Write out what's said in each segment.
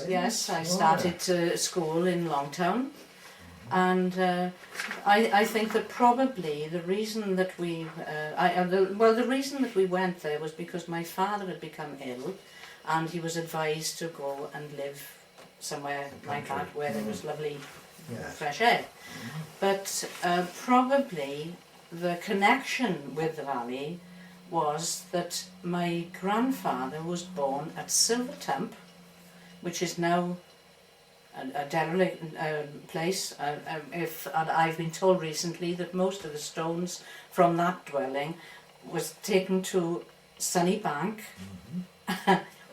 Yes, I started school in Longtown, and I think that probably the reason that the reason that we went there was because my father had become ill, and he was advised to go and live somewhere like that where there was lovely fresh air. But probably the connection with the valley was that my grandfather was born at Silvertump, which is now a derelict place. And I've been told recently that most of the stones from that dwelling was taken to Sunnybank,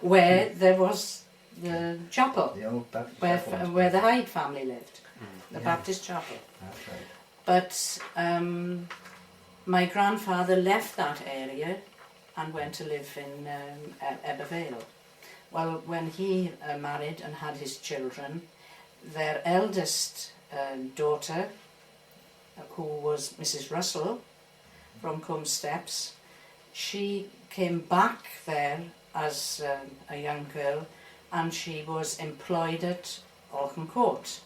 where there was the chapel, the old Baptist where the Hyde family lived, the Baptist chapel. That's right. But my grandfather left that area and went to live in Ebervale. Well, when he married and had his children, their eldest daughter, who was Mrs. Russell from Combe Steps, she came back there as a young girl, and she was employed at Alcombe Court.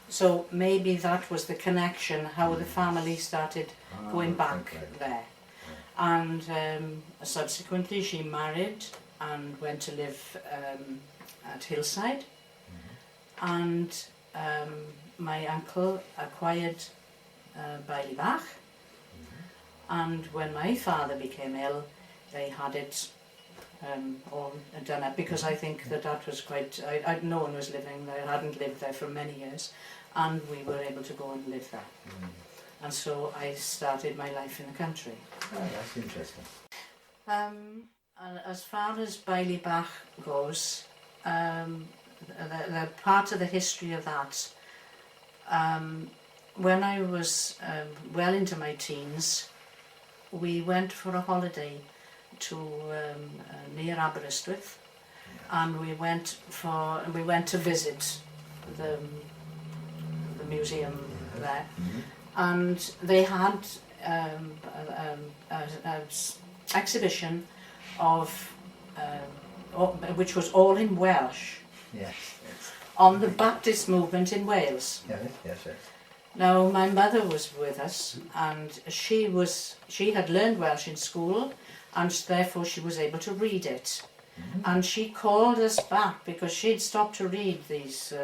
So maybe that was the connection, how the family started going back there. And subsequently she married and went to live at Hillside. And my uncle acquired Beili Bach. And when my father became ill, they had it all done up, because I think that was quite, no one was living there, hadn't lived there for many years, and we were able to go and live there. And so I started my life in the country. Oh, that's interesting. And as far as Beili Bach goes, the part of the history of that, when I was well into my teens, we went for a holiday to near Aberystwyth, and we went to visit the museum there, and they had an exhibition of which was all in Welsh, on the Baptist movement in Wales. Yes. Now my mother was with us, and she had learned Welsh in school, and therefore she was able to read it. And she called us back because she'd stopped to read these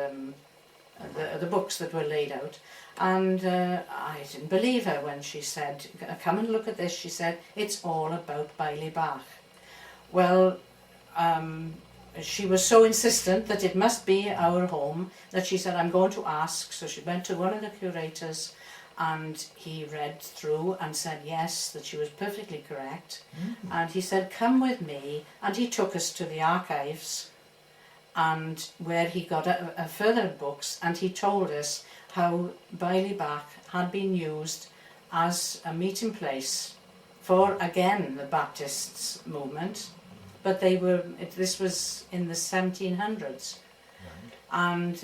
the books that were laid out, and I didn't believe her when she said, "Come and look at this." She said, "It's all about Beili Bach." Well, she was so insistent that it must be our home that she said, "I'm going to ask." So she went to one of the curators, and he read through and said yes, that she was perfectly correct. And he said, "Come with me," and he took us to the archives, and where he got further books, and he told us how Beili Bach had been used as a meeting place for, again, the Baptist movement, but this was in the 1700s. And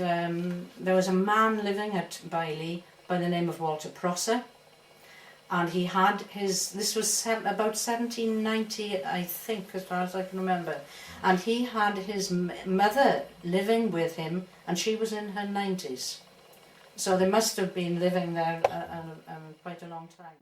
there was a man living at Beili by the name of Walter Prosser, and he had this was about 1790, I think, as far as I can remember, and he had his mother living with him, and she was in her 90s. So they must have been living there quite a long time.